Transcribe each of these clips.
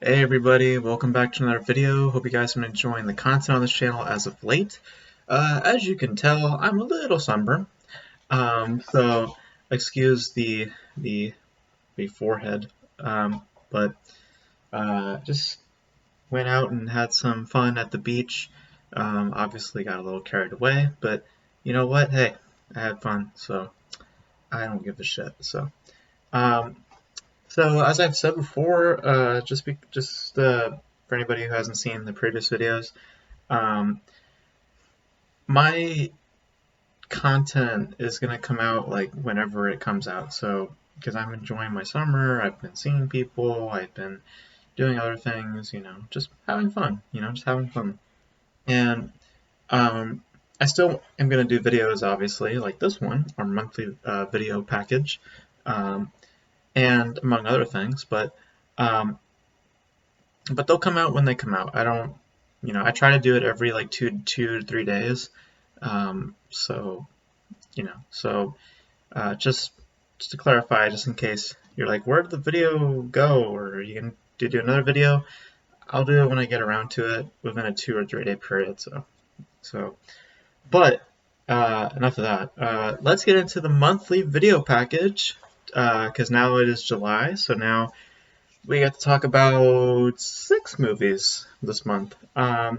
Hey everybody, welcome back to another video. Hope you guys have been enjoying the content on this channel as of late. As you can tell, I'm a little sunburned, so excuse the forehead, but just went out and had some fun at the beach. Obviously got a little carried away, but you know what? Hey, I had fun, so I don't give a shit. Um, So as I've said before, for anybody who hasn't seen the previous videos, um, my content is gonna come out like whenever it comes out. So because I'm enjoying my summer, I've been seeing people, I've been doing other things, just having fun, just having fun. And um, I still am gonna do videos, obviously, like this one, our monthly video package. Um, and among other things, um, but they'll come out when they come out. I don't, I try to do it every like two to 3 days. So just to clarify, just in case you're like, where did the video go, or are you gonna do another video? I'll do it when I get around to it within a 2 or 3 day period. But enough of that. Let's get into the monthly video package because now it is July, so now we got to talk about 6 movies this month. A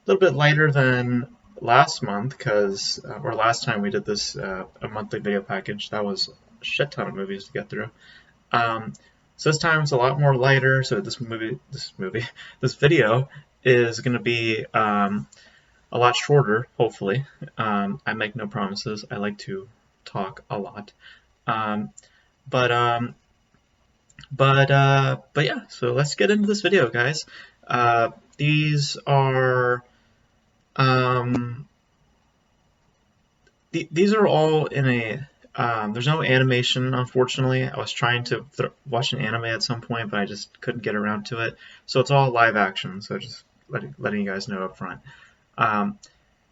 little bit lighter than last month or last time we did this a monthly video package. That was a shit ton of movies to get through. So this time it's a lot more lighter. So this video is going to be a lot shorter, hopefully. I make no promises. I like to talk a lot. But yeah, so let's get into this video, guys. These are all in a there's no animation, unfortunately. I was trying to watch an anime at some point, but I just couldn't get around to it. So it's all live action, so just letting you guys know up front.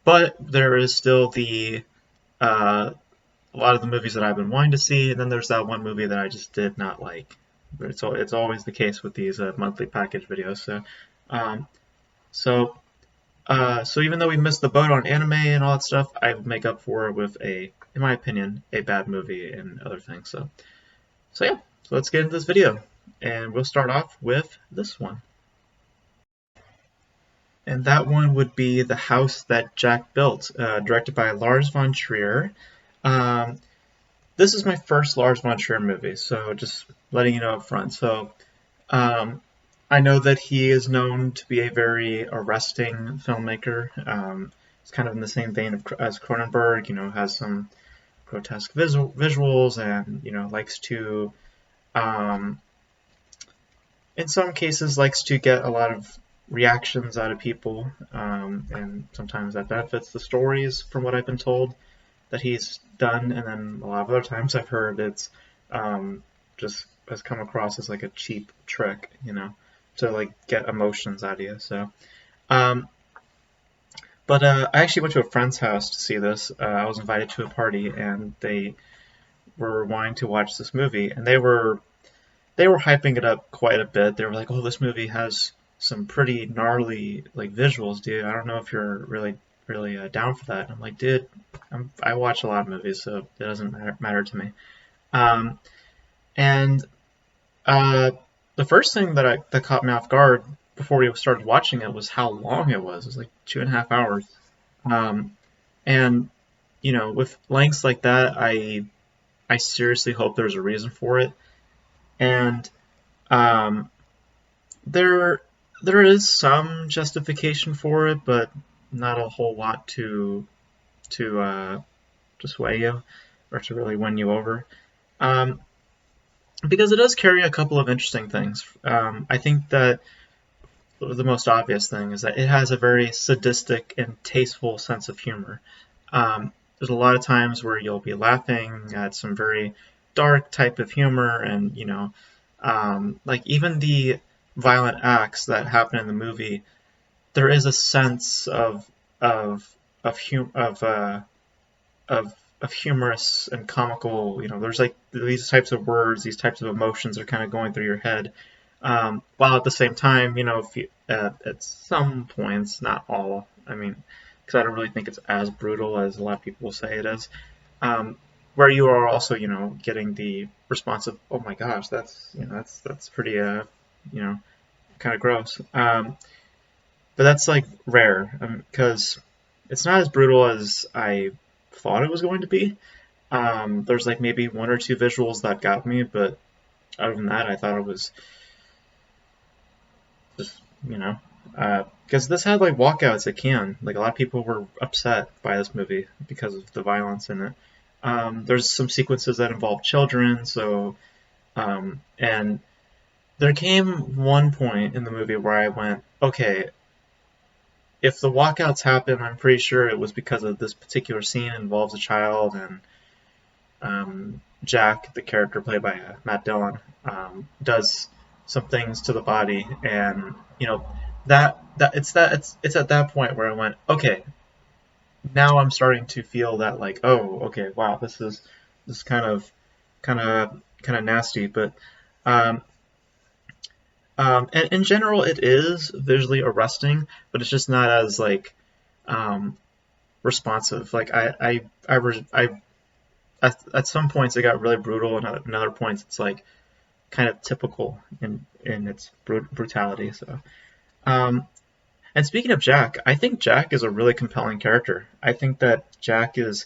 But there is still a lot of the movies that I've been wanting to see, and then there's that one movie that I just did not like. But it's always the case with these monthly package videos. So even though we missed the boat on anime and all that stuff, I make up for it with in my opinion, a bad movie and other things. So yeah, so let's get into this video, and we'll start off with this one. And that one would be The House That Jack Built, directed by Lars von Trier. This is my first Lars von Trier movie, so just letting you know up front. So I know that he is known to be a very arresting filmmaker. It's kind of in the same vein as Cronenberg, has some grotesque visuals and, likes to, in some cases, likes to get a lot of reactions out of people, and sometimes that benefits the stories, from what I've been told, that he's done, and then a lot of other times I've heard it's just has come across as like a cheap trick, to like get emotions out of you. But I actually went to a friend's house to see this. I was invited to a party, and they were wanting to watch this movie, and they were hyping it up quite a bit. They were like, "Oh, this movie has some pretty gnarly like visuals, dude. I don't know if you're really down for that." And I'm like, dude, I watch a lot of movies, so it doesn't matter to me. And the first thing that caught me off guard before we started watching it was how long it was. It was like 2.5 hours. And with lengths like that, I seriously hope there's a reason for it. And there is some justification for it, but not a whole lot to sway you or to really win you over. Because it does carry a couple of interesting things. I think that the most obvious thing is that it has a very sadistic and tasteful sense of humor. There's a lot of times where you'll be laughing at some very dark type of humor, and like even the violent acts that happen in the movie, there is a sense of humorous and comical. There's like these types of words, these types of emotions are kind of going through your head, While at the same time, if you, at some points, not all, I mean, because I don't really think it's as brutal as a lot of people say it is, um, where you are also, getting the response of, oh my gosh, that's pretty, kind of gross. But that's like rare because it's not as brutal as I thought it was going to be. There's like maybe one or two visuals that got me, but other than that, I thought it was just, because this had like walkouts at Cannes. Like a lot of people were upset by this movie because of the violence in it. There's some sequences that involve children, so and there came one point in the movie where I went, okay, if the walkouts happen, I'm pretty sure it was because of this particular scene involves a child, and Jack, the character played by Matt Dillon, does some things to the body, and it's at that point where I went, okay, now I'm starting to feel that like, oh, okay, wow, this is kind of nasty, but um, and in general, it is visually arresting, but it's just not as like um, responsive. Like I at some points it got really brutal, and at other points it's like kind of typical in its brutality. So, um, and speaking of Jack, I think Jack is a really compelling character. I think that Jack is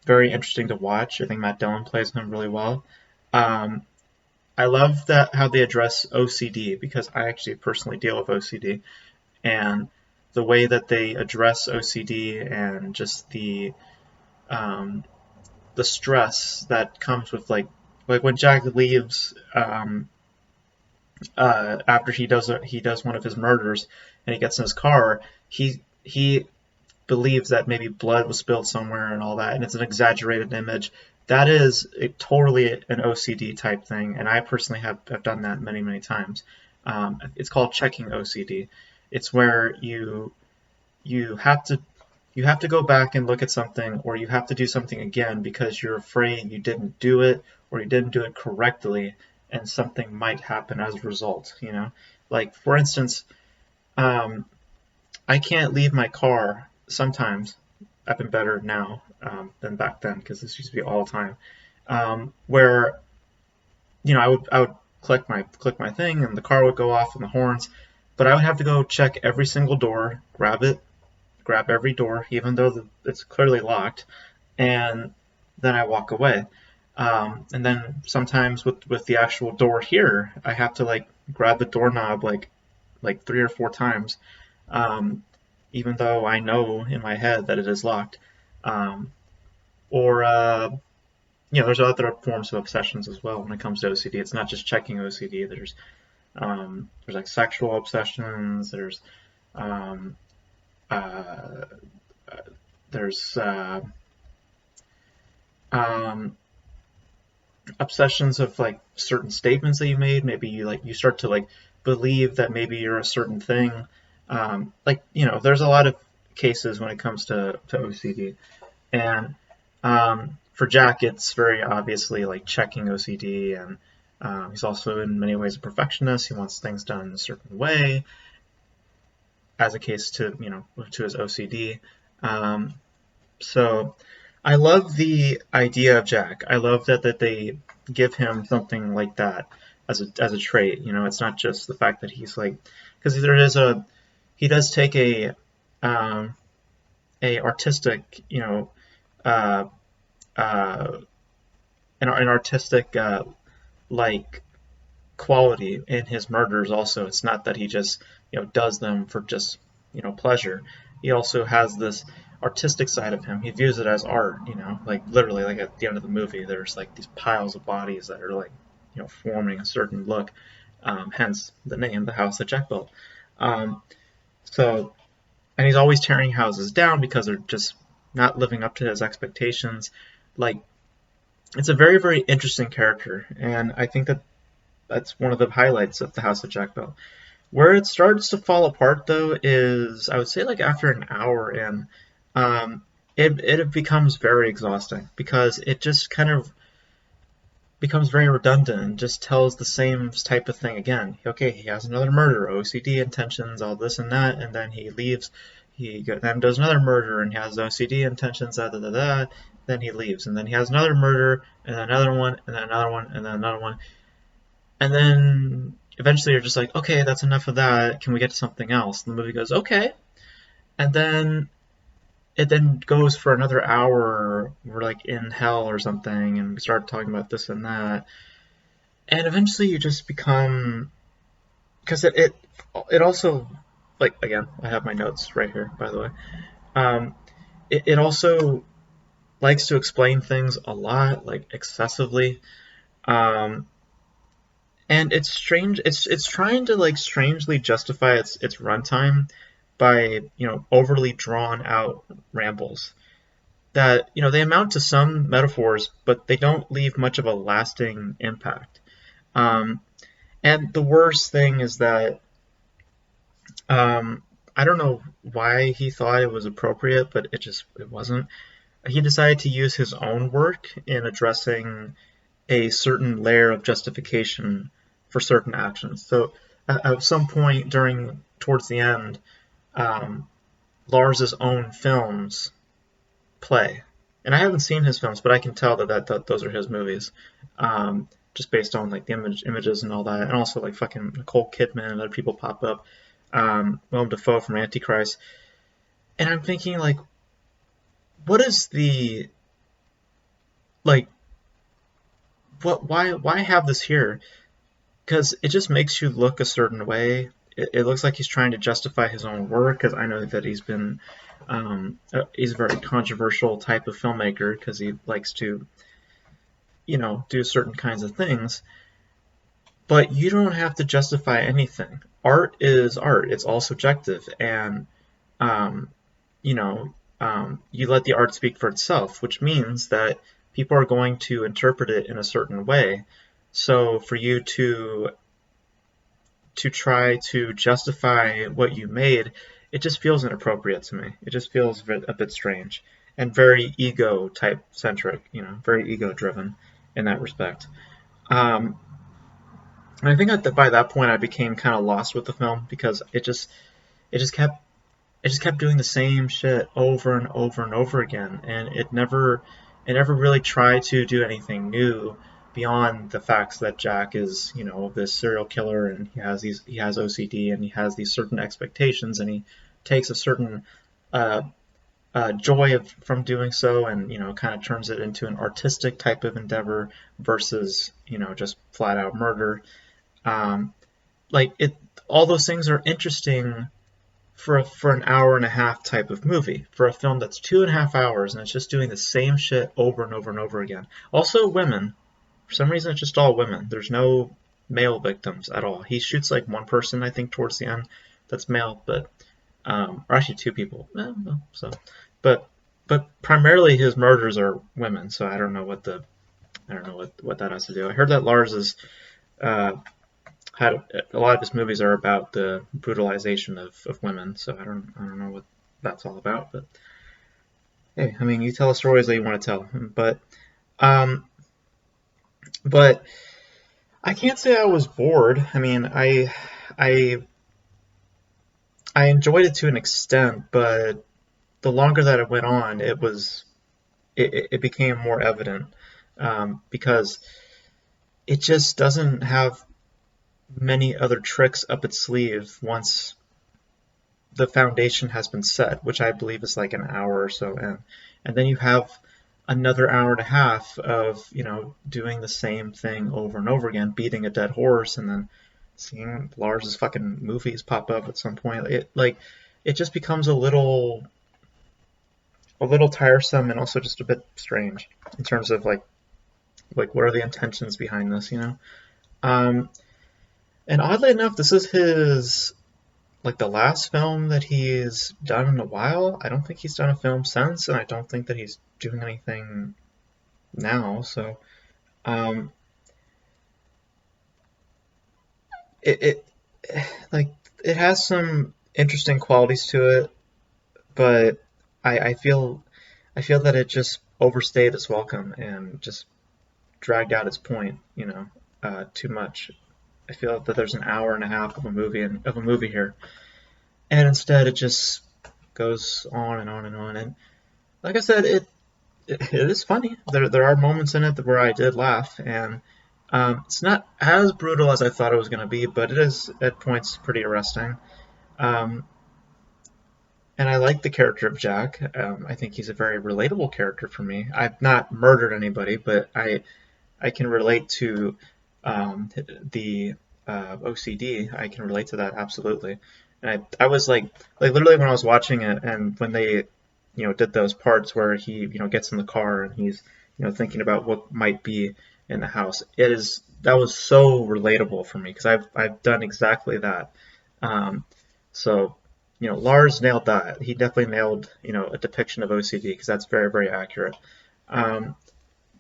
very interesting to watch. I think Matt Dillon plays him really well. Um, I love that how they address OCD because I actually personally deal with OCD, and the way that they address OCD and just um, the stress that comes with like when Jack leaves after he does one of his murders and he gets in his car, he believes that maybe blood was spilled somewhere and all that, and it's an exaggerated image. That is totally an OCD type thing, and I personally have done that many, many times. It's called checking OCD. It's where you have to you have to go back and look at something, or you have to do something again because you're afraid you didn't do it or you didn't do it correctly, and something might happen as a result. Like for instance, um, I can't leave my car sometimes. I've been better now than back then because this used to be all the time. Where I would click my thing and the car would go off and the horns, but I would have to go check every single door, grab every door, even though it's clearly locked, and then I walk away. And then sometimes with the actual door here, I have to like grab the doorknob like 3 or 4 times, um, even though I know in my head that it is locked. Um, or there's other forms of obsessions as well when it comes to OCD. It's not just checking OCD. There's like sexual obsessions. Um, uh, there's um, obsessions of like certain statements that you made. Maybe you start to like believe that maybe you're a certain thing. There's a lot of cases when it comes to OCD, and for Jack, it's very obviously like checking OCD, and he's also in many ways a perfectionist. He wants things done in a certain way, as a case to his OCD. Um, so I love the idea of Jack. I love that they give him something like that as a trait. It's not just the fact that he's like, because he does take um, a artistic uh, uh, an artistic like quality in his murders. Also, it's not that he just does them for just pleasure. He also has this artistic side of him. He views it as art. Like literally, like at the end of the movie, there's like these piles of bodies that are like forming a certain look. Hence the name, the house that Jack built. Um, so, and he's always tearing houses down because they're just not living up to his expectations. Like, it's a very, very interesting character, and I think that's one of the highlights of the House of Jack built. Where it starts to fall apart, though, is I would say like after an hour in, um, it becomes very exhausting because it just kind of becomes very redundant and just tells the same type of thing again. Okay, he has another murder, OCD intentions, all this and that, and then he leaves. Then does another murder and he has OCD intentions, da da da da. Then he leaves, and then he has another murder, and then another one, and then another one, and then another one, and then eventually you're just like, okay, that's enough of that. Can we get to something else? And the movie goes, okay, and then it then goes for another hour. We're like in hell or something, and we start talking about this and that, and eventually you just become, because it also, like, again, I have my notes right here, by the way. It also likes to explain things a lot, like excessively, um, and it's strange. It's trying to like strangely justify its runtime by overly drawn out rambles that they amount to some metaphors, but they don't leave much of a lasting impact. Um, and the worst thing is that I don't know why he thought it was appropriate, but it wasn't. He decided to use his own work in addressing a certain layer of justification for certain actions. So at some point towards the end, Lars's own films play, and I haven't seen his films, but I can tell that those are his movies, just based on like the images and all that, and also like fucking Nicole Kidman and other people pop up, Willem Dafoe from Antichrist, and I'm thinking like, what is the like, what why have this here? Because it just makes you look a certain way. It looks like he's trying to justify his own work, because I know that he's a very controversial type of filmmaker, because he likes to, do certain kinds of things. But you don't have to justify anything. Art is art. It's all subjective, and you let the art speak for itself, which means that people are going to interpret it in a certain way. So for you to try to justify what you made, it just feels inappropriate to me. It just feels a bit strange and very ego type centric, very ego driven in that respect. And I think that by that point I became kind of lost with the film, because it just kept doing the same shit over and over and over again, and it never really tried to do anything new beyond the facts that Jack is, this serial killer, and he has OCD, and he has these certain expectations, and he takes a certain joy from doing so, and kind of turns it into an artistic type of endeavor versus just flat out murder. All those things are interesting for an hour and a half type of movie. For a film that's 2.5 hours and it's just doing the same shit over and over and over again. Also, women. For some reason, it's just all women. There's no male victims at all. He shoots like one person, I think, towards the end that's male, but or actually two people. But primarily his murders are women. So I don't know what that has to do. I heard that Lars is had a lot of his movies are about the brutalization of women. So I don't know what that's all about. But hey, I mean, you tell the stories that you want to tell. But I can't say I was bored. I mean, I enjoyed it to an extent, but the longer that it went on, it became more evident, because it just doesn't have many other tricks up its sleeve once the foundation has been set, which I believe is like an hour or so in, and then you have another hour and a half of doing the same thing over and over again, beating a dead horse, and then seeing Lars's fucking movies pop up at some point. It just becomes a little tiresome, and also just a bit strange in terms of like what are the intentions behind this, and oddly enough, this is his the last film that he's done in a while. I don't think he's done a film since, and I don't think that he's doing anything now. So, it it has some interesting qualities to it, but I feel that it just overstayed its welcome and just dragged out its point, too much. I feel that there's an hour and a half of a movie here, and instead it just goes on and on and on. And like I said, it is funny. There are moments in it where I did laugh, and it's not as brutal as I thought it was going to be, but it is at points pretty arresting. Um, and I like the character of Jack. I think he's a very relatable character for me. I've not murdered anybody, but I can relate to the OCD. I can relate to that absolutely. And I was like literally when I was watching it, and when they did those parts where he gets in the car and he's thinking about what might be in the house. That was so relatable for me because I've done exactly that. So Lars nailed that. He definitely nailed a depiction of OCD because that's very, very accurate. Um,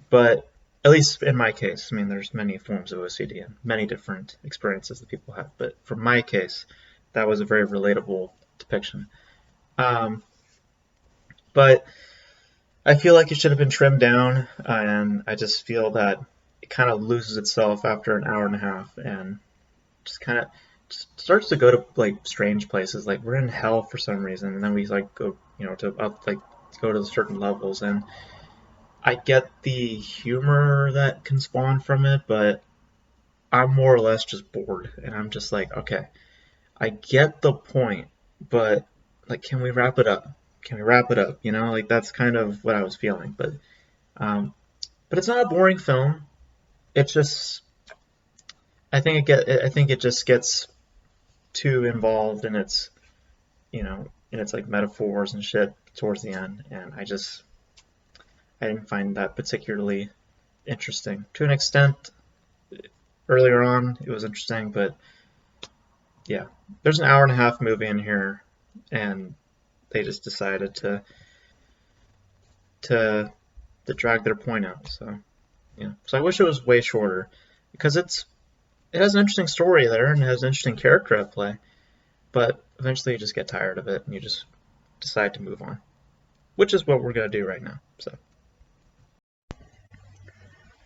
but at least in my case, I mean, there's many forms of OCD and many different experiences that people have. But for my case, that was a very relatable depiction. Um, but I feel like it should have been trimmed down, and I just feel that it kind of loses itself after an hour and a half, and just kind of starts to go to like strange places. Like we're in hell for some reason, and then we like go, to up like go to certain levels, and I get the humor that can spawn from it, but I'm more or less just bored, and I'm just like, okay, I get the point, but like, can we wrap it up? Can we wrap it up? Like that's kind of what I was feeling. Um, but it's not a boring film. It's just, I think it just gets too involved in its, in its like metaphors and shit towards the end, and I didn't find that particularly interesting. To an extent, earlier on it was interesting, but yeah, there's an hour and a half movie in here, and they just decided to drag their point out. So yeah, so I wish it was way shorter because it has an interesting story there and it has an interesting character at play, but eventually you just get tired of it and you just decide to move on, which is what we're gonna do right now. So.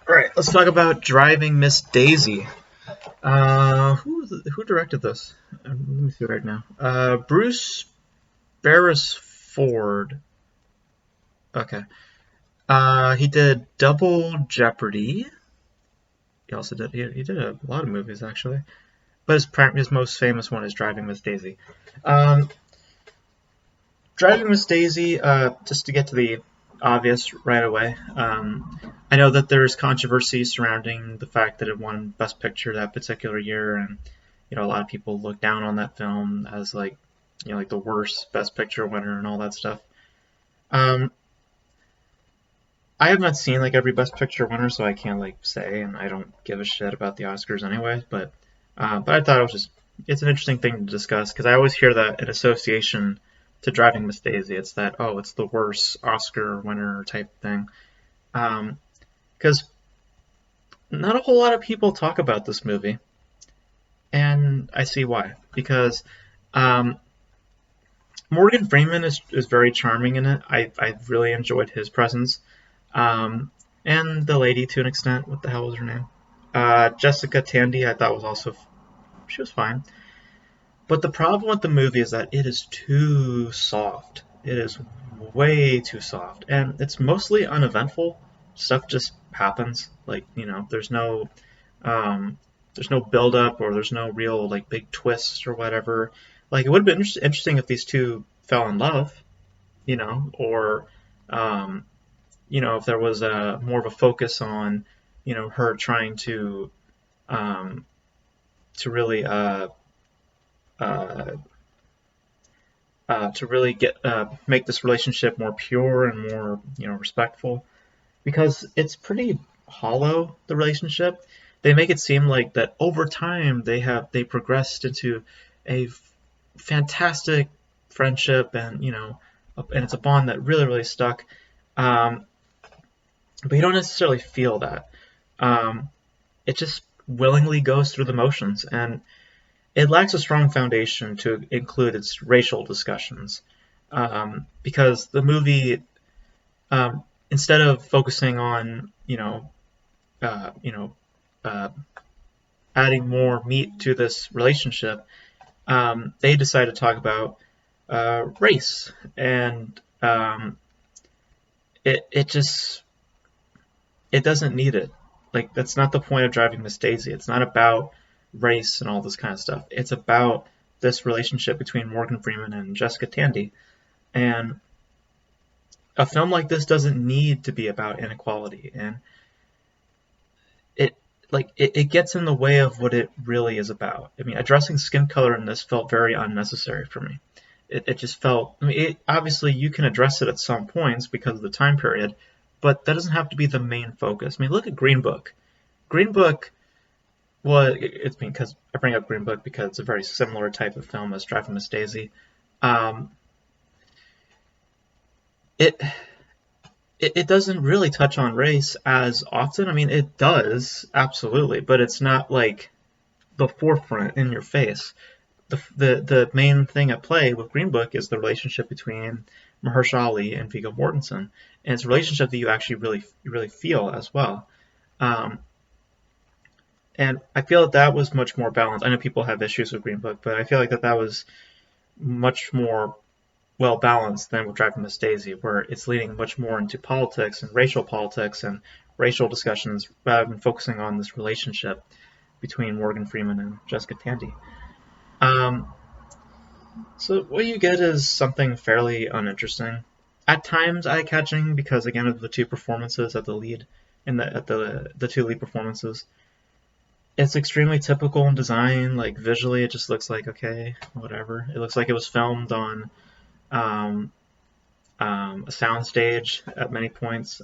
All right, let's talk about Driving Miss Daisy. Who directed this? Let me see right now. Bruce Beresford. Okay. He did Double Jeopardy. He also did he did a lot of movies actually, but his most famous one is Driving Miss Daisy. Driving Miss Daisy. Just to get to the obvious right away. I know that there's controversy surrounding the fact that it won Best Picture that particular year, and a lot of people look down on that film as like like the worst Best Picture winner and all that stuff. Um, I have not seen like every Best Picture winner, so I can't like say, and I don't give a shit about the Oscars anyway. But I thought it's an interesting thing to discuss because I always hear that in association to Driving Miss Daisy. It's that it's the worst Oscar winner type thing. Because not a whole lot of people talk about this movie, and I see why. Because Morgan Freeman is very charming in it. I really enjoyed his presence. And the lady to an extent. What the hell was her name? Jessica Tandy, I thought she was fine. But the problem with the movie is that it is too soft. It is way too soft, and it's mostly uneventful. Stuff just happens. Like there's no build up or there's no real like big twist or whatever. Like it would have been interesting if these two fell in love, or if there was a more of a focus on her trying to really uh, to really get make this relationship more pure and more respectful, because it's pretty hollow, the relationship. They make it seem like that over time they progressed into a fantastic friendship, and and it's a bond that really, really stuck. um, but you don't necessarily feel that. It just willingly goes through the motions, and it lacks a strong foundation to include its racial discussions, because the movie, instead of focusing on you know, uh, adding more meat to this relationship, they decided to talk about race, and it just it doesn't need it. Like that's not the point of Driving Miss Daisy. It's not about race and all this kind of stuff. It's about this relationship between Morgan Freeman and Jessica Tandy. And a film like this doesn't need to be about inequality, and it it gets in the way of what it really is about. I mean, addressing skin color in this felt very unnecessary for me. It just felt. I mean, obviously you can address it at some points because of the time period, but that doesn't have to be the main focus. I mean, look at Green Book. Green Book it's because I bring up Green Book because it's a very similar type of film as Driving Miss Daisy. Um, it it doesn't really touch on race as often. I mean, it does absolutely, but it's not like the forefront in your face. The main thing at play with Green Book is the relationship between Mahershala Ali and Viggo Mortensen, and it's a relationship that you actually really feel as well. Um, and I feel that was much more balanced. I know people have issues with Green Book, but I feel like that was much more well balanced than with Driving Miss Daisy, where it's leaning much more into politics and racial discussions rather than focusing on this relationship between Morgan Freeman and Jessica Tandy. Um, so what you get is something fairly uninteresting, at times eye-catching because again of the two performances at the lead in the two lead performances. It's extremely typical in design. Like visually, it just looks like okay, whatever. It looks like it was filmed on um, a soundstage at many points.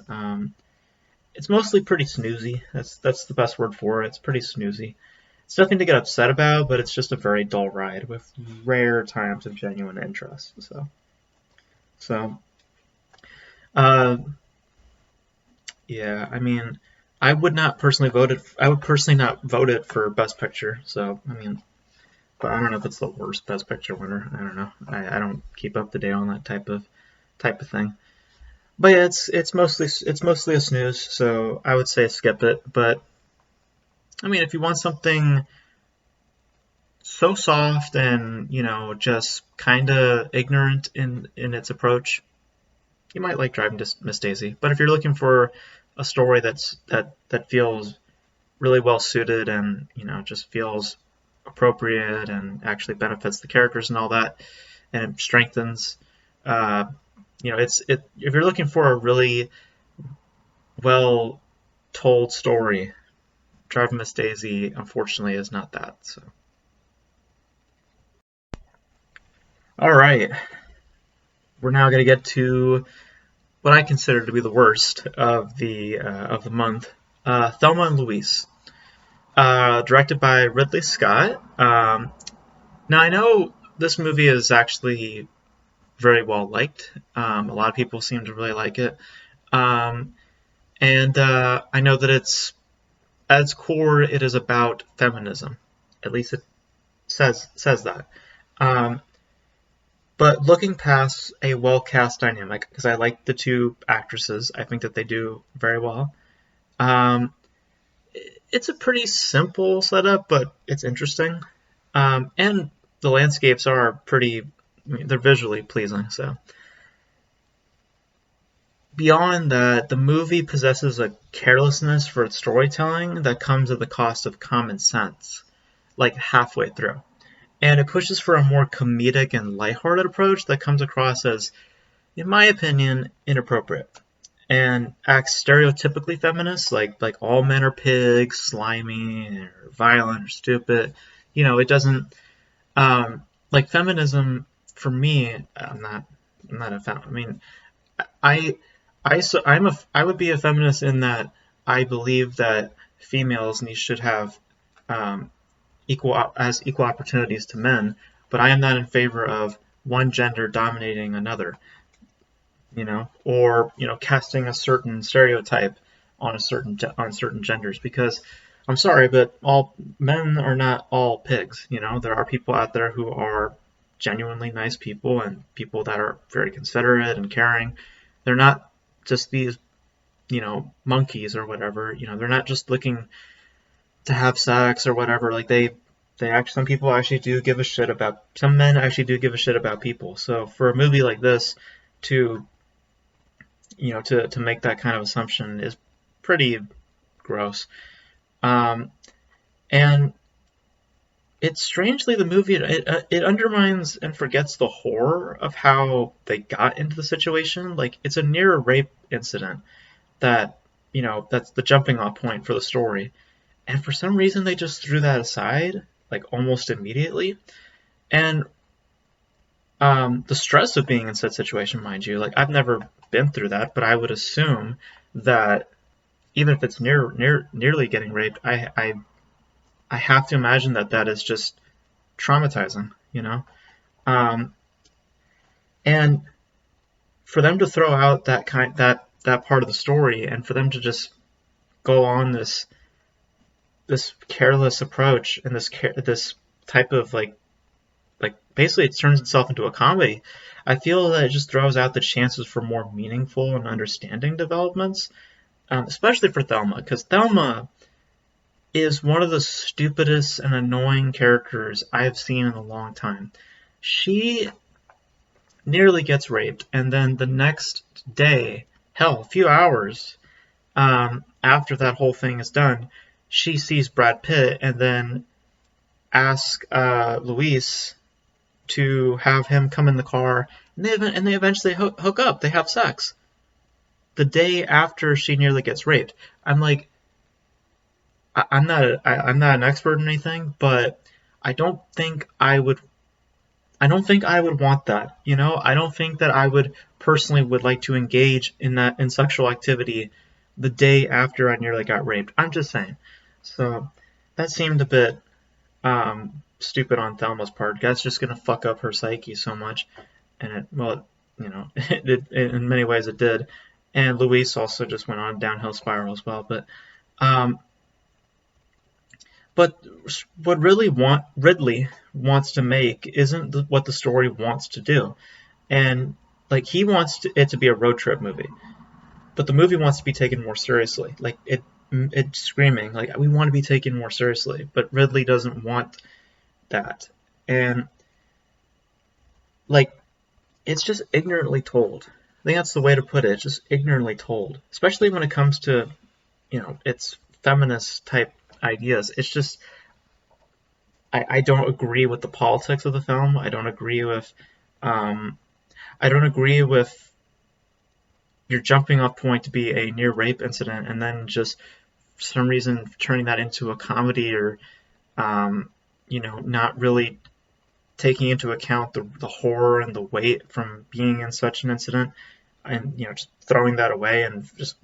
It's mostly pretty snoozy. That's the best word for it. It's pretty snoozy. It's nothing to get upset about, but it's just a very dull ride with rare times of genuine interest. So uh, yeah, I mean, I would not personally vote it. I would personally not vote it for Best Picture. So I mean, but I don't know if it's the worst Best Picture winner. I don't know. I don't keep up to date on that type of thing. But yeah, it's mostly a snooze. So I would say skip it. But I mean, if you want something so soft and just kind of ignorant in its approach, you might like Driving Miss Daisy. But if you're looking for a story that feels really well suited and just feels appropriate and actually benefits the characters and all that, and it strengthens, uh, if you're looking for a really well told story, Driving Miss Daisy unfortunately is not that. So, all right, we're now going to get to what I consider to be the worst of the month, Thelma and Louise, directed by Ridley Scott. Now I know this movie is actually very well liked. A lot of people seem to really like it, um, and I know that at its core it is about feminism. At least it says that. Um, but looking past a well cast dynamic, because I like the two actresses, I think that they do very well. Um, it's a pretty simple setup, but it's interesting. And the landscapes are they're visually pleasing. So beyond that, the movie possesses a carelessness for its storytelling that comes at the cost of common sense, like halfway through. And it pushes for a more comedic and lighthearted approach that comes across as, in my opinion, inappropriate, and acts stereotypically feminist, like all men are pigs, slimy, or violent, or stupid. It doesn't like feminism for me. I'm not a fan. I mean, I I would be a feminist in that I believe that females should have um, equal opportunities to men, but I am not in favor of one gender dominating another, or casting a certain stereotype on certain genders, because I'm sorry, but all men are not all pigs. There are people out there who are genuinely nice people and people that are very considerate and caring. They're not just these monkeys or whatever. They're not just looking to have sex or whatever. Like they actually, some people actually do give a shit about, some men actually do give a shit about people. So for a movie like this to to make that kind of assumption is pretty gross. And it's strangely, the movie, it undermines and forgets the horror of how they got into the situation. Like, it's a near rape incident that that's the jumping off point for the story, and for some reason they just threw that aside like almost immediately. And the stress of being in such situation, mind you, like I've never been through that, but I would assume that even if it's nearly getting raped, I have to imagine that that is just traumatizing. Um, and for them to throw out that part of the story, and for them to just go on this careless approach and this type of like basically it turns itself into a comedy. I feel that it just throws out the chances for more meaningful and understanding developments, especially for Thelma, because Thelma is one of the stupidest and annoying characters I've seen in a long time. She nearly gets raped, and then the next day, hell, a few hours after that whole thing is done, she sees Brad Pitt and then asks Louise to have him come in the car, and they eventually hook up. They have sex the day after she nearly gets raped. I'm like, I'm not an expert in anything, but I don't think I would want that. I don't think that I would personally would like to engage in sexual activity the day after I nearly got raped. I'm just saying. So that seemed a bit stupid on Thelma's part. That's just gonna fuck up her psyche so much, and in many ways it did. And Louise also just went on a downhill spiral as well. Um, but what Ridley wants to make isn't what the story wants to do, and like he wants it to be a road trip movie, but the movie wants to be taken more seriously. Like it's screaming like we want to be taken more seriously, but Ridley doesn't want that, and like it's just ignorantly told. I think that's the way to put it. It's just ignorantly told, especially when it comes to it's feminist type ideas. It's just I don't agree with the politics of the film. I don't agree with your jumping off point to be a near rape incident and then just for some reason turning that into a comedy, or not really taking into account the horror and the weight from being in such an incident, and just throwing that away and just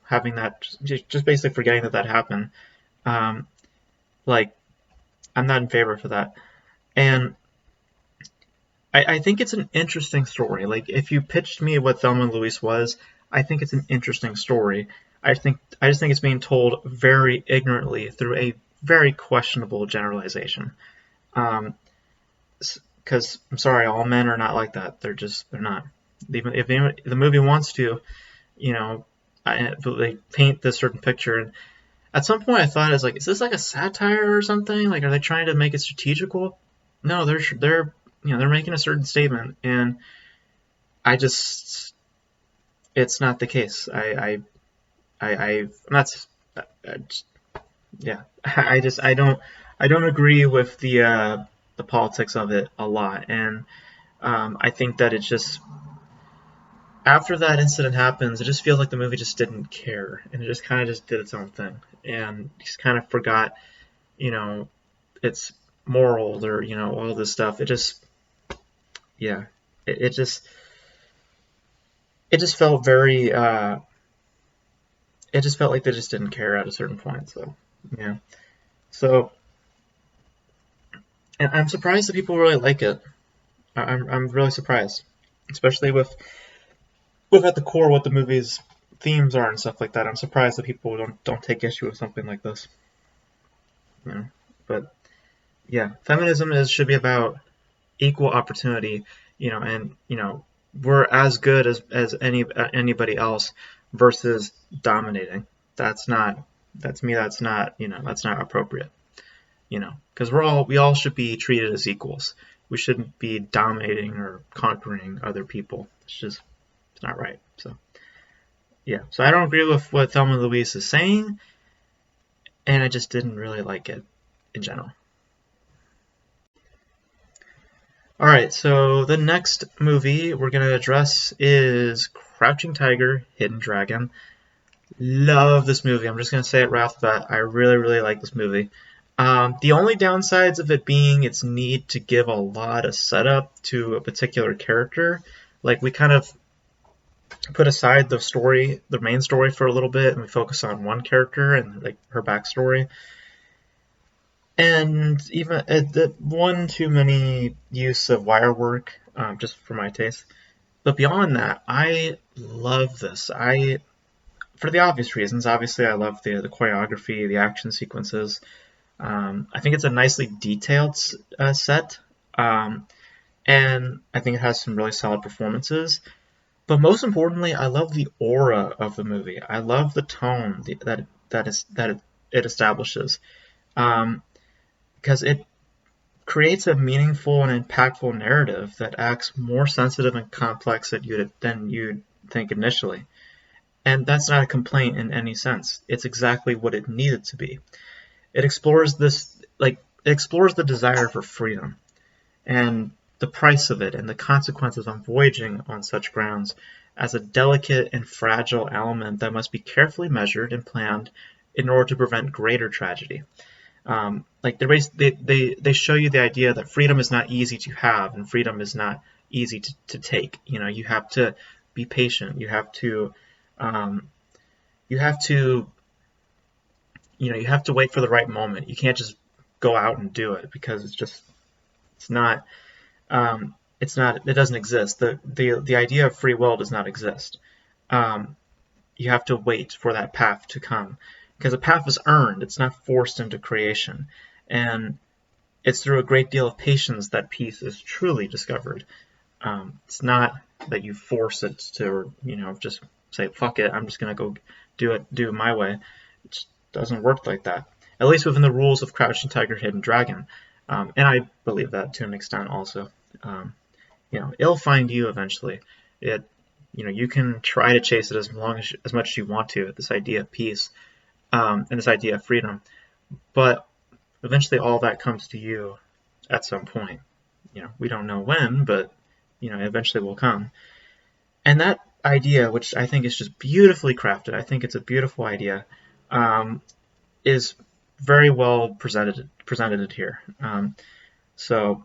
having that just basically forgetting that happened. Like I'm not in favor for that, and I think it's an interesting story. Like if you pitched me what Thelma and Louise was, I think it's an interesting story. I just think it's being told very ignorantly through a very questionable generalization. Because I'm sorry, all men are not like that. They're not. Even if the movie wants to, they paint this certain picture, and at some point I thought, is this like a satire or something? Like, are they trying to make it strategical? No, they're making a certain statement, and it's not the case. I'm not. Yeah, I don't agree with the politics of it a lot, and I think that it's just after that incident happens, it just feels like the movie just didn't care, and it just kind of just did its own thing, and just kind of forgot, its morals or all this stuff. It just, yeah, it just felt very. It just felt like they just didn't care at a certain point. So yeah, so and I'm surprised that people really like it. I'm really surprised, especially with at the core what the movie's themes are and stuff like that. I'm surprised that people don't take issue with something like this. But yeah, feminism should be about equal opportunity, and we're as good as anybody else, versus dominating. That's not that's me. That's not that's not appropriate. Because we all should be treated as equals. We shouldn't be dominating or conquering other people. It's not right. So yeah. So I don't agree with what Thelma and Louise is saying, and I just didn't really like it in general. All right, so the next movie we're going to address is Crouching Tiger, Hidden Dragon. Love this movie. I'm just going to say it right off the bat. I really, really like this movie. The only downsides of it being its need to give a lot of setup to a particular character. Like, we kind of put aside the main story for a little bit, and we focus on one character and like her backstory. And even one too many use of wire work, just for my taste. But beyond that, I love this. For the obvious reasons. Obviously, I love the choreography, the action sequences. I think it's a nicely detailed set, and I think it has some really solid performances. But most importantly, I love the aura of the movie. I love the tone that it establishes, because it creates a meaningful and impactful narrative that acts more sensitive and complex than you'd think initially. And that's not a complaint in any sense. It's exactly what it needed to be. It explores it explores the desire for freedom and the price of it and the consequences on voyaging on such grounds as a delicate and fragile element that must be carefully measured and planned in order to prevent greater tragedy. Like they show you the idea that freedom is not easy to have and freedom is not easy to take. You have to be patient. Um, you have to you have to wait for the right moment. You can't just go out and do it because it's not it doesn't exist. The idea of free will does not exist. You have to wait for that path to come because a path is earned. It's not forced into creation, and it's through a great deal of patience that peace is truly discovered. It's not that you force it to, just say, fuck it, I'm just going to go do it my way. It just doesn't work like that. At least within the rules of Crouching Tiger, Hidden Dragon. And I believe that to an extent also. It'll find you eventually. You can try to chase it as much as you want to, this idea of peace, and this idea of freedom. But eventually all that comes to you at some point. We don't know when, but eventually will come. And that idea, which I think is just beautifully crafted, I think it's a beautiful idea, is very well presented here. So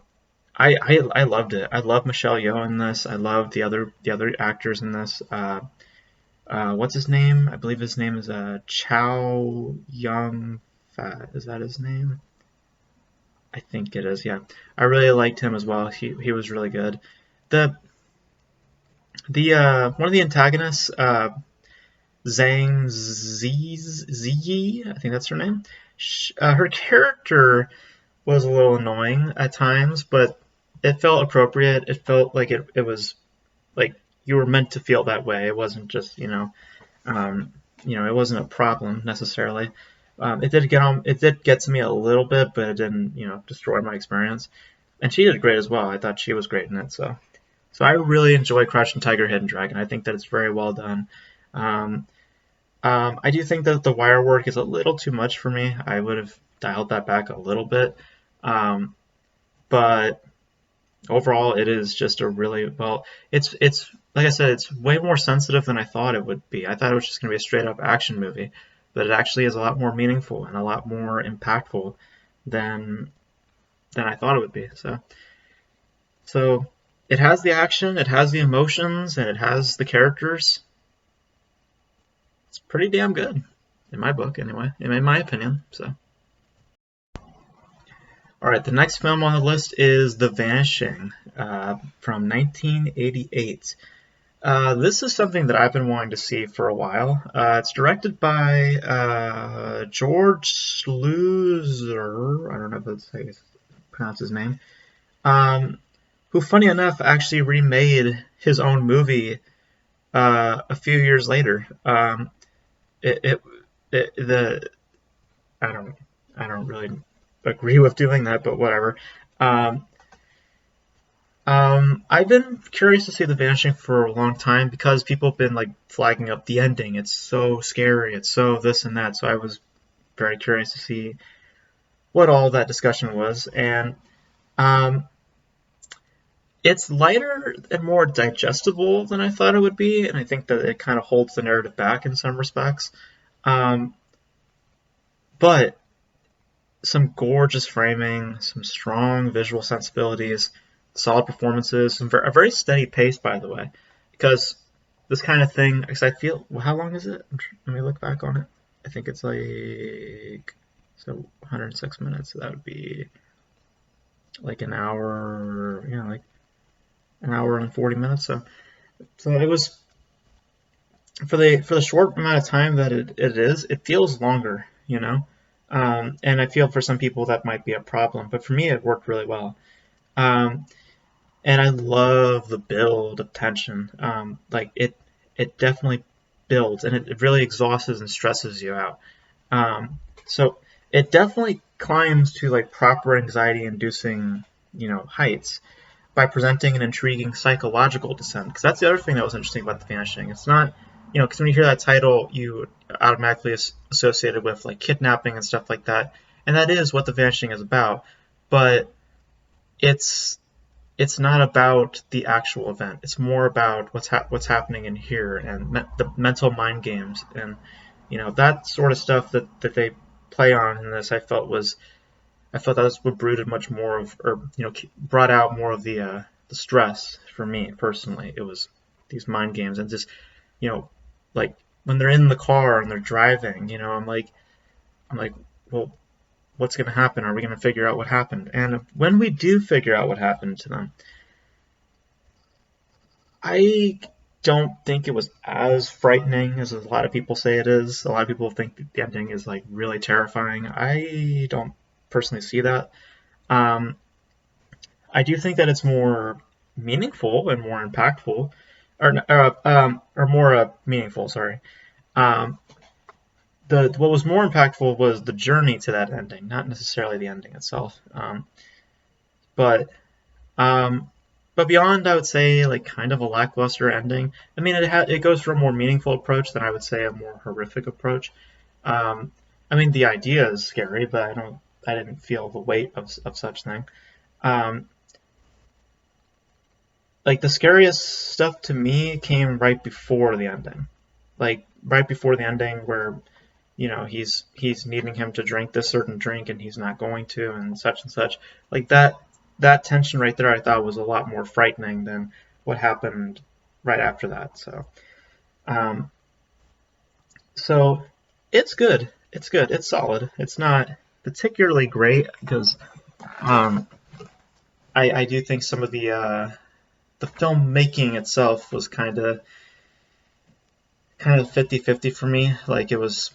I loved it. I love Michelle Yeoh in this. I love the other actors in this. What's his name? I believe his name is Chow Yun Fat. Is that his name? I think it is. Yeah, I really liked him as well. He was really good. The one of the antagonists, Zhang Ziyi, I think that's her name. Her character was a little annoying at times, but it felt appropriate. It felt like it was like you were meant to feel that way. It wasn't just it wasn't a problem necessarily. It did get to me a little bit, but it didn't destroy my experience. And she did great as well. I thought she was great in it. So I really enjoy Crouching Tiger, Hidden Dragon. I think that it's very well done. I do think that the wire work is a little too much for me. I would have dialed that back a little bit. But overall, it is just a really it's like I said, it's way more sensitive than I thought it would be. I thought it was just going to be a straight up action movie, but it actually is a lot more meaningful and a lot more impactful than I thought it would be. So it has the action, it has the emotions, and it has the characters. It's pretty damn good, in my book anyway, in my opinion. So. Alright, the next film on the list is The Vanishing, from 1988. This is something that I've been wanting to see for a while. It's directed by George Sluizer, I don't know if that's how you pronounce his name, who, funny enough, actually remade his own movie a few years later. It, it, the I don't I don't really agree with doing that, but whatever. Um, I've been curious to see The Vanishing for a long time because people have been like flagging up the ending. It's so scary. It's so this and that. So I was very curious to see what all that discussion was, and um, it's lighter and more digestible than I thought it would be, and I think that it kind of holds the narrative back in some respects. Um, but some gorgeous framing, some strong visual sensibilities, solid performances, a very steady pace, by the way, because this kind of thing. Because I feel, well, how long is it? Let me look back on it. I think it's like 106 minutes. So that would be like an hour, like an hour and 40 minutes. So it was for the short amount of time that it is. It feels longer. And I feel for some people that might be a problem, but for me it worked really well. Um, and I love the build of tension. Like it definitely builds, and it really exhausts and stresses you out. So it definitely climbs to like proper anxiety-inducing, heights by presenting an intriguing psychological descent. Because that's the other thing that was interesting about The Vanishing. It's not, because when you hear that title, you automatically associate it with like kidnapping and stuff like that, and that is what The Vanishing is about. But it's it's not about the actual event. It's more about what's happening in here and the mental mind games and that sort of stuff that they play on in this. I felt that was what brooded much more of, or brought out more of the stress for me personally. It was these mind games and just you know like when they're in the car and they're driving. I'm like, well, what's going to happen? Are we going to figure out what happened? And when we do figure out what happened to them, I don't think it was as frightening as a lot of people say it is. A lot of people think the ending is like really terrifying. I don't personally see that. Um, I do think that it's more meaningful and more impactful, or more meaningful. Sorry. Um, the what was more impactful was the journey to that ending, not necessarily the ending itself. But Um, but beyond, I would say like kind of a lackluster ending. I mean, it goes for a more meaningful approach than I would say a more horrific approach. Um, I mean, the idea is scary, but I didn't feel the weight of such thing. Um, like the scariest stuff to me came right before the ending, like right before the ending where he's needing him to drink this certain drink and he's not going to and such. Like that tension right there I thought was a lot more frightening than what happened right after that. Um so it's good. It's solid. It's not particularly great because um I do think some of the filmmaking itself was kind of 50-50 for me. Like it was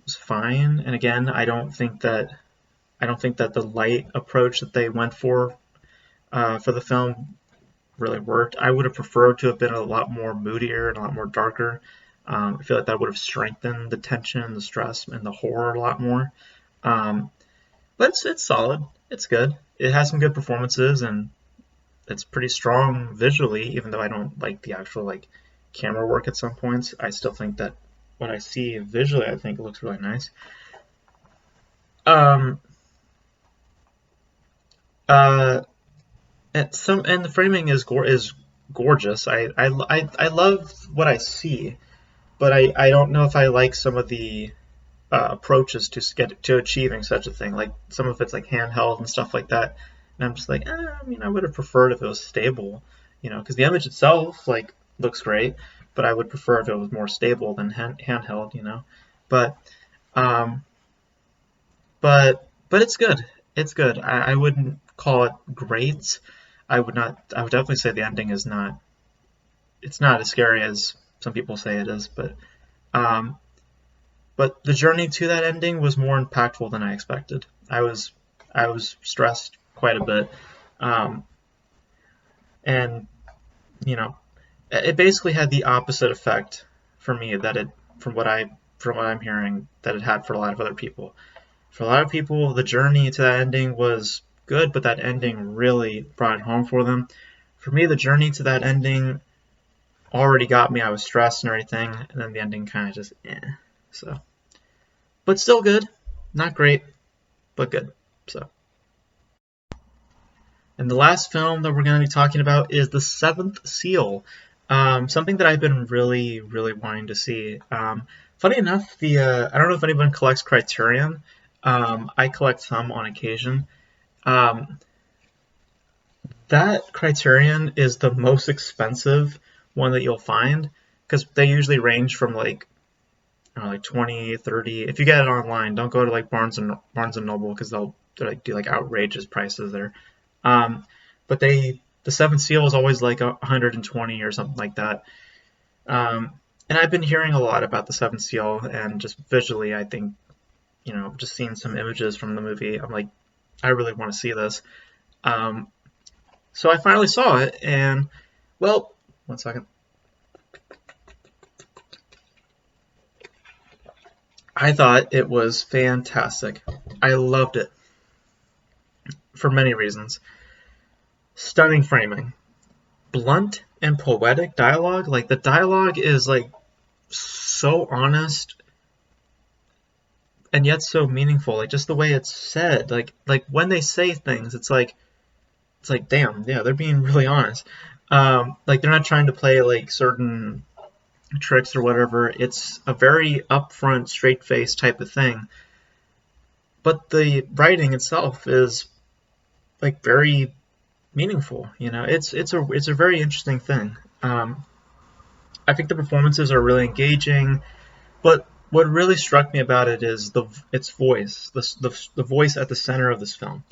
fine. And again, I don't think that the light approach that they went for the film really worked. I would have preferred to have been a lot more moodier and a lot more darker. I feel like that would have strengthened the tension, the stress, and the horror a lot more. Um, but it's solid. It's good. It has some good performances and it's pretty strong visually. Even though I don't like the actual like camera work at some points, I still think that what I see visually, I think it looks really nice. Um, uh, and the framing is gorgeous. I love what I see, but I don't know if I like some of the approaches to achieving such a thing. Like some of it's like handheld and stuff like that, and I'm just like, I mean, I would have preferred if it was stable, because the image itself like looks great, but I would prefer if it was more stable than handheld. But um, but it's good. It's good. I wouldn't call it great. I would not. I would definitely say the ending is not. It's not as scary as some people say it is, um, but the journey to that ending was more impactful than I expected. I was stressed quite a bit, um, and you know It basically had the opposite effect for me that it from what I from what I'm hearing that it had for a lot of other people. For a lot of people, the journey to that ending was good, but that ending really brought it home for them. For me, the journey to that ending already got me. I was stressed and everything, and then the ending kind of just so, but still good, not great, but good. So, and the last film that we're going to be talking about is The Seventh Seal. Something that I've been really, really wanting to see. Funny enough, the I don't know if anyone collects Criterion. I collect some on occasion. Um, that Criterion is the most expensive one that you'll find because they usually range from like I don't know, like 20, 30. If you get it online, don't go to like Barnes and Noble because they're like do like outrageous prices there. Um, but the Seventh Seal is always like 120 or something like that. Um, and I've been hearing a lot about the Seventh Seal, and just visually, I think just seeing some images from the movie, I'm like, I really want to see this. Um, so I finally saw it, and well, one second. I thought it was fantastic. I loved it for many reasons. Stunning framing, blunt and poetic dialogue. Like the dialogue is like so honest and yet so meaningful. Like just the way it's said. Like when they say things, it's like damn, yeah, they're being really honest. Like they're not trying to play like certain tricks or whatever. It's a very upfront, straight-faced type of thing. But the writing itself is like very meaningful. It's a very interesting thing. I think the performances are really engaging, but what really struck me about it is its voice, the voice at the center of this film.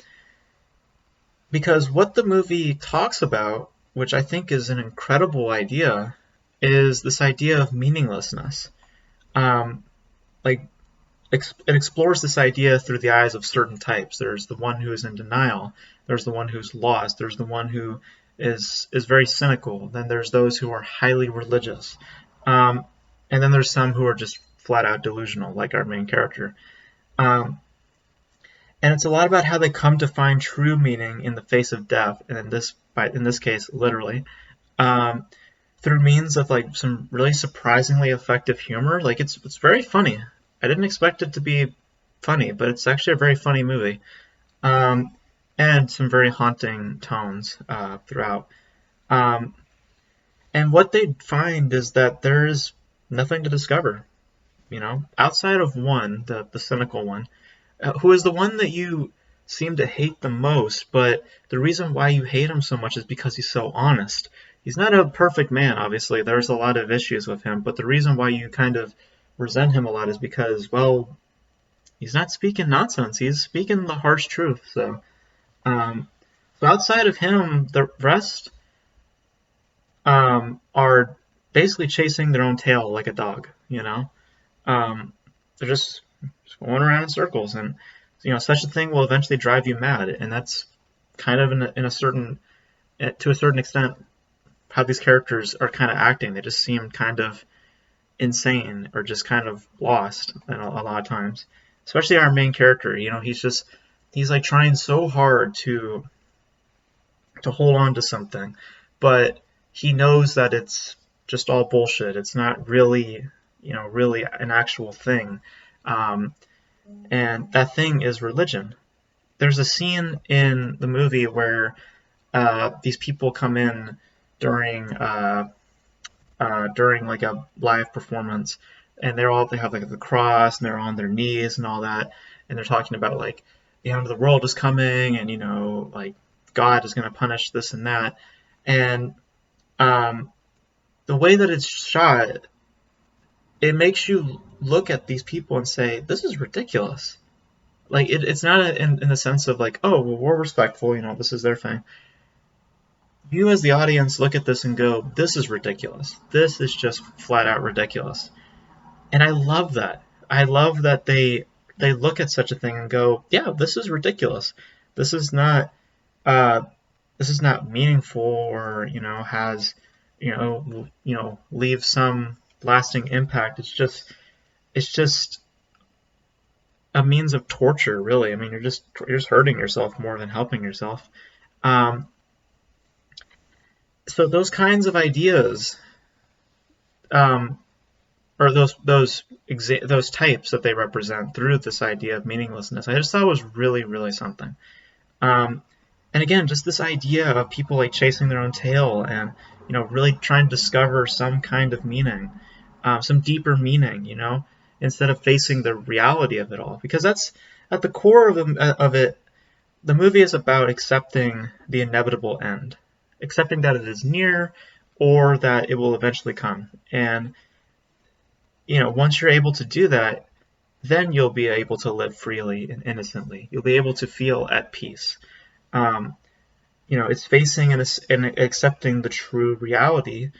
Because what the movie talks about, which I think is an incredible idea, is this idea of meaninglessness. Um, like it explores this idea through the eyes of certain types. There's the one who is in denial. There's the one who's lost. There's the one who is very cynical. Then there's those who are highly religious. Um, and then there's some who are just flat out delusional, like our main character. Um, and it's a lot about how they come to find true meaning in the face of death, and in this case, literally, um, through means of like some really surprisingly effective humor. Like it's very funny. I didn't expect it to be funny, but it's actually a very funny movie, um, and some very haunting tones throughout. Um, and what they find is that there is nothing to discover, outside of one, the cynical one, who is the one that you seem to hate the most, but the reason why you hate him so much is because he's so honest. He's not a perfect man, obviously. There's a lot of issues with him, but the reason why you kind of resent him a lot is because, well, he's not speaking nonsense. He's speaking the harsh truth. Um, so outside of him, the rest are basically chasing their own tail like a dog. They're just going around in circles, and such a thing will eventually drive you mad, and that's kind of to a certain extent how these characters are kind of acting. They just seem kind of insane or just kind of lost a lot of times, especially our main character. He's like trying so hard to hold on to something, but he knows that it's just all bullshit. It's not really really an actual thing. And that thing is religion. There's a scene in the movie where these people come in during like a live performance, and they have like the cross, and they're on their knees and all that, and they're talking about like the end of the world is coming, and like God is going to punish this and that, and the way that it's shot, it makes you look at these people and say, this is ridiculous. Like it's not in the sense of like, oh, well, we're respectful, this is their thing. You as the audience look at this and go, this is ridiculous. This is just flat out ridiculous. And I love that. I love that they look at such a thing and go, yeah, this is ridiculous. This is not meaningful or has leave some lasting impact. It's just a means of torture, really. I mean, you're just hurting yourself more than helping yourself. Um, so those kinds of ideas, um, or those types that they represent through this idea of meaninglessness, I just thought was really, really something. Um, and again, just this idea of people like chasing their own tail and really trying to discover some kind of meaning, some deeper meaning, instead of facing the reality of it all, because that's at the core of it. The movie is about accepting the inevitable end, accepting that it is near or that it will eventually come. And once you're able to do that, then you'll be able to live freely and innocently. You'll be able to feel at peace. Um, it's facing and accepting the true reality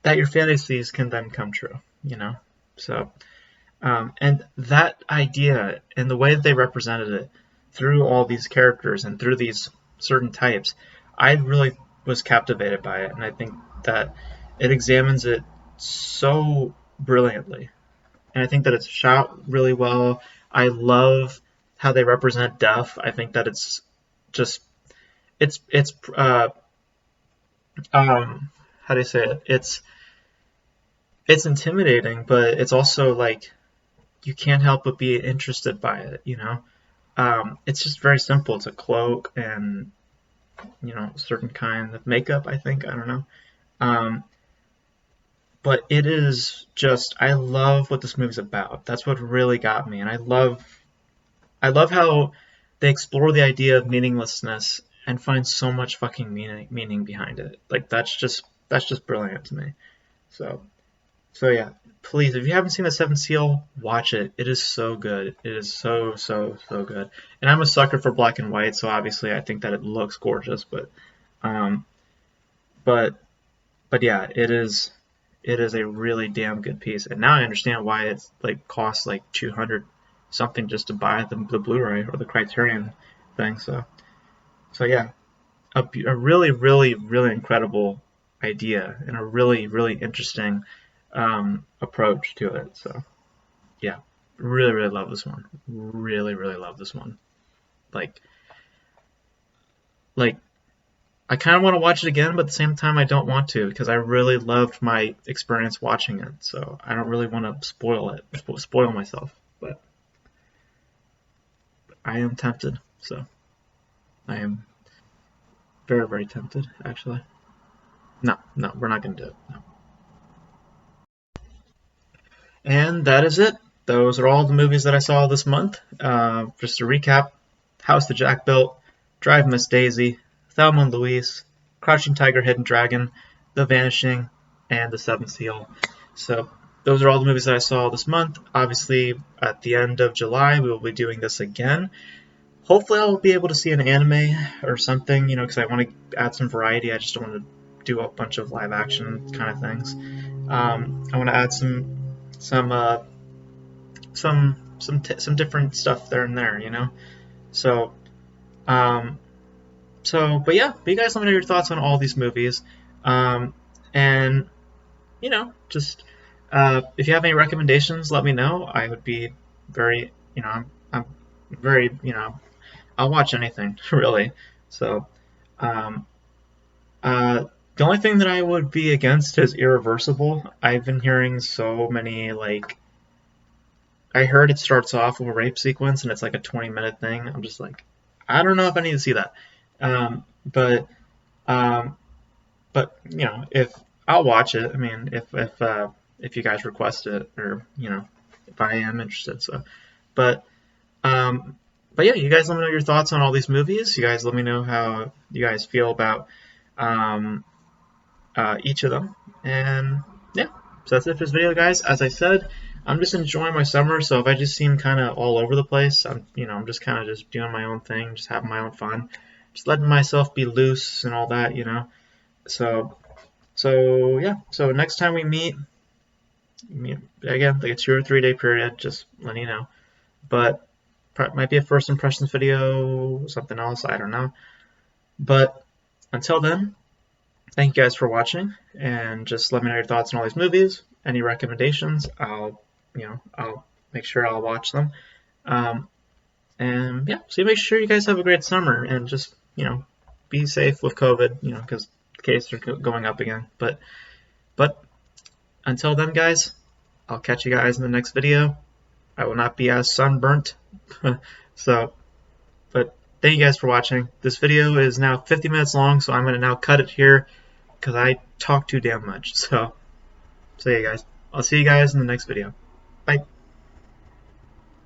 that your fantasies can then come true. So and that idea and the way that they represented it through all these characters and through these certain types, I really was captivated by it, and I think that it examines it so brilliantly. And I think that it's shot really well. I love how they represent death. I think that it's just it's how do you say it? It's intimidating, but it's also like you can't help but be interested by it. It's just very simple. It's a cloak and certain kind of makeup. I think, I don't know. Um, but it is just, I love what this movie's about. That's what really got me, and I love how they explore the idea of meaninglessness and find so much fucking meaning behind it. Like that's just brilliant to me. So so yeah, please, if you haven't seen The Seventh Seal, watch it. It is so good. It is so so so good. And I'm a sucker for black and white, so obviously I think that it looks gorgeous. Um, but but yeah, it is a really damn good piece. And now I understand why it's like costs like 200 something just to buy the Blu-ray or the Criterion thing. So yeah, a really really really incredible idea and a really really interesting approach to it. So yeah, really really love this one. Really really love this one. Like like I kind of want to watch it again, but at the same time I don't want to because I really loved my experience watching it. So I don't really want to spoil myself. But I am tempted. So I am very very tempted actually. No, no, we're not gonna do it. No. And that is it. Those are all the movies that I saw this month. Just to recap: House the Jack Built, Drive Miss Daisy, Thelma and Louise, Crouching Tiger, Hidden Dragon, The Vanishing, and The Seventh Seal. So those are all the movies that I saw this month. Obviously, at the end of July, we will be doing this again. Hopefully, I'll be able to see an anime or something, because I want to add some variety. I just don't want to do a bunch of live action kind of things. I want to add some some different stuff there and there. So um, but yeah, but you guys let me know your thoughts on all these movies, and just if you have any recommendations, let me know. I would be very, I'm very, I'll watch anything really. So um, uh, the only thing that I would be against is Irreversible. I've been hearing so many like I heard it starts off with a rape sequence and it's like a 20-minute thing. I'm just like, I don't know if I need to see that. Um, but um, if I'll watch it. I mean, if you guys request it or if I am interested. So, but um, but yeah, you guys let me know your thoughts on all these movies. You guys let me know how you guys feel about um, each of them. And yeah, so that's it for this video, guys. As I said, I'm just enjoying my summer, so if I just seem kind of all over the place, I'm just kind of just doing my own thing, just having my own fun, just letting myself be loose and all that. So, so yeah. So next time we meet again, like a 2 or 3 day period, just letting you know. But might be a first impressions video, something else, I don't know. But until then, thank you guys for watching, and just let me know your thoughts on all these movies. Any recommendations, I'll make sure I'll watch them. Um, and yeah, so make sure you guys have a great summer, and just be safe with COVID, because the cases are going up again. But until then, guys, I'll catch you guys in the next video. I will not be as sunburnt. So, but thank you guys for watching. This video is now 50 minutes long, so I'm going to now cut it here because I talk too damn much. So, yeah, guys. I'll see you guys in the next video. Bye.